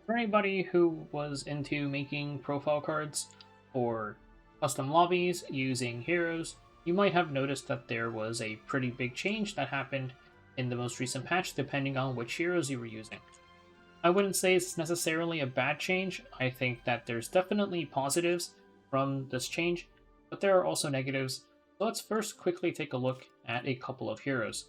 For anybody who was into making profile cards or custom lobbies using heroes, you might have noticed that there was a pretty big change that happened in the most recent patch depending on which heroes you were using. I wouldn't say it's necessarily a bad change. I think that there's definitely positives from this change, but there are also negatives. So let's first quickly take a look at a couple of heroes.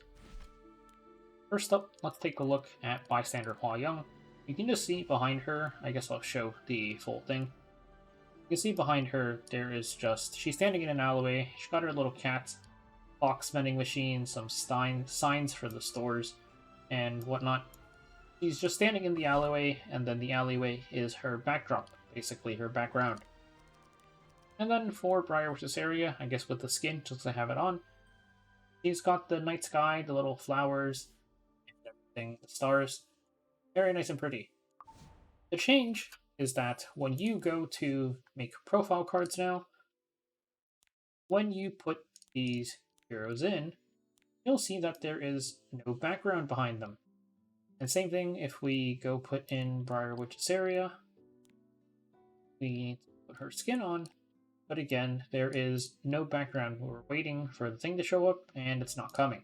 First up, let's take a look at Bystander Hua Young. You can just see behind her, I guess I'll show the full thing. You can see behind her, there is just, she's standing in an alleyway, she's got her little cat, box vending machine, some signs for the stores, and whatnot. She's just standing in the alleyway, and then the alleyway is her backdrop, basically her background. And then for Briar Witch's area, I guess with the skin, just to have it on, she's got the night sky, the little flowers, and everything, the stars. Very nice and pretty. The change is that when you go to make profile cards now, when you put these heroes in, you'll see that there is no background behind them. And same thing if we go put in Briar Witch's area, we need to put her skin on, but again, there is no background. We're waiting for the thing to show up, and it's not coming.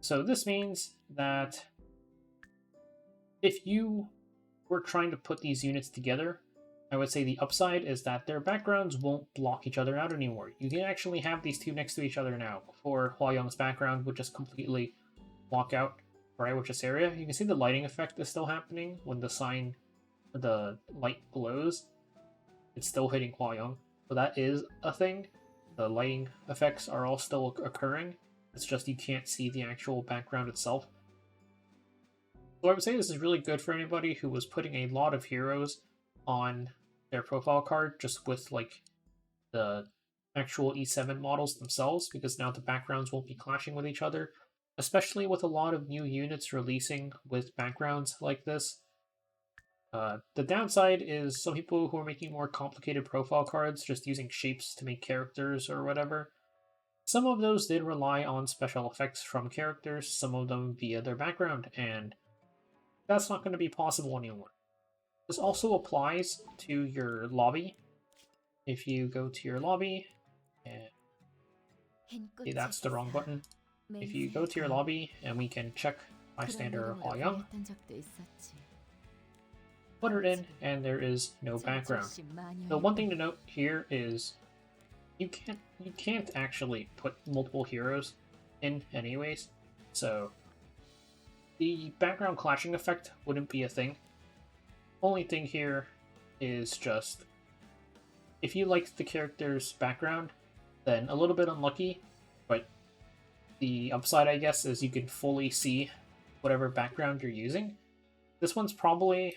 So this means that if you were trying to put these units together, I would say the upside is that their backgrounds won't block each other out anymore. You can actually have these two next to each other now. Before, Hua Young's background would just completely block out Briar Witch's area. You can see the lighting effect is still happening when the light glows. It's still hitting Hua Young. So that is a thing. The lighting effects are all still occurring. It's just you can't see the actual background itself. So I would say this is really good for anybody who was putting a lot of heroes on their profile card just with like the actual E7 models themselves, because now the backgrounds won't be clashing with each other, especially with a lot of new units releasing with backgrounds like this. The downside is some people who are making more complicated profile cards just using shapes to make characters or whatever. Some of those did rely on special effects from characters, some of them via their background, and that's not going to be possible anymore. This also applies to your lobby. If you go to your lobby, and see, that's the wrong button. If you go to your lobby, and we can check Bystander Hua Young, put her in, and there is no background. So one thing to note here is you can't actually put multiple heroes in anyways. So the background clashing effect wouldn't be a thing. Only thing here is just if you like the character's background, then a little bit unlucky, but the upside, I guess, is you can fully see whatever background you're using. This one's probably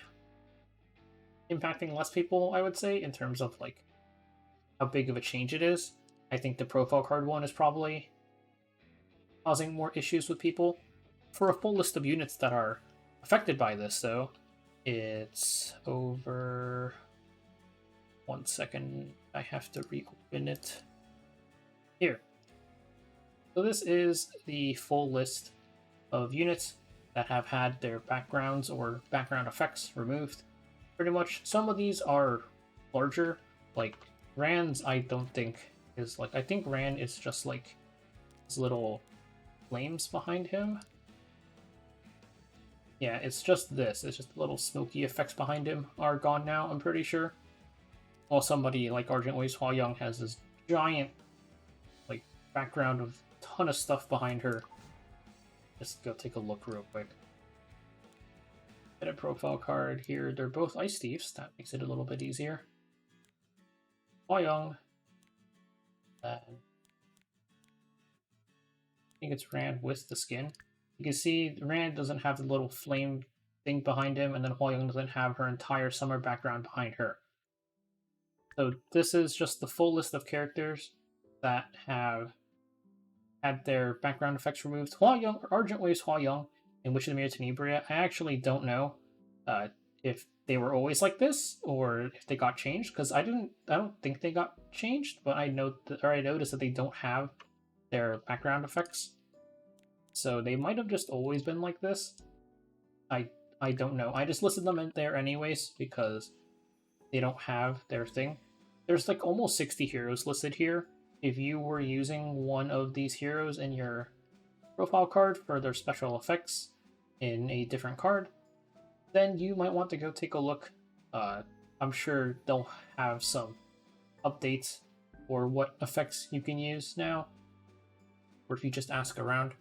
impacting less people, I would say, in terms of like how big of a change it is. I think the profile card one is probably causing more issues with people. For a full list of units that are affected by this, though, it's over... 1 second, I have to reopen it. Here. So this is the full list of units that have had their backgrounds or background effects removed. Pretty much, some of these are larger, like Rand's I don't think is like, I think Rand is just like his little flames behind him. Yeah, it's just this. It's just the little smoky effects behind him are gone now, I'm pretty sure. While somebody like Argent Waves Hua Young has this giant like background of a ton of stuff behind her. Just go take a look real quick. Edit profile card here. They're both Ice Thieves. That makes it a little bit easier. Hua Young. I think it's Rand with the skin. You can see Rand doesn't have the little flame thing behind him, and then Hua Young doesn't have her entire summer background behind her. So this is just the full list of characters that have had their background effects removed. Hua Young, Argent Waves Hua Young, and Witch of the Mirror Tenebria, I actually don't know if they were always like this or if they got changed, because I don't think they got changed, but I noticed that they don't have their background effects. So they might have just always been like this. I I don't know. I just listed them in there anyways because they don't have their thing. There's like almost 60 heroes listed here. If you were using one of these heroes in your profile card for their special effects in a different card, then you might want to go take a look. I'm sure they'll have some updates or what effects you can use now, or if you just ask around.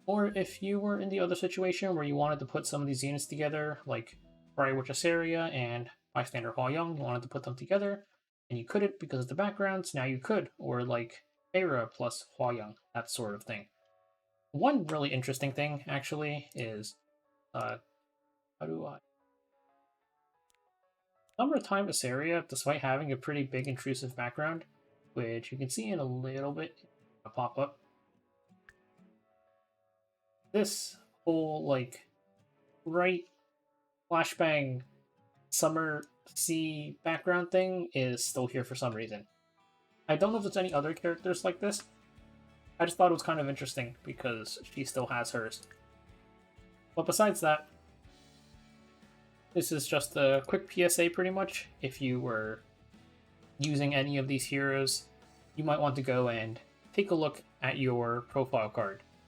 Or if you were in the other situation where you wanted to put some of these units together, like Briar Witch Asaria and Bystander Hua Young, you wanted to put them together, and you couldn't because of the backgrounds, now you could. Or like Era plus Hua Young, that sort of thing. One really interesting thing, actually, is how do I? Summertime Asaria, despite having a pretty big intrusive background, which you can see in a little bit, a pop up. This whole like right flashbang summer sea background thing is still here for some reason. I don't know if there's any other characters like this. I just thought it was kind of interesting because she still has hers. But besides that, this is just a quick PSA pretty much. If you were using any of these heroes, you might want to go and take a look at your profile card.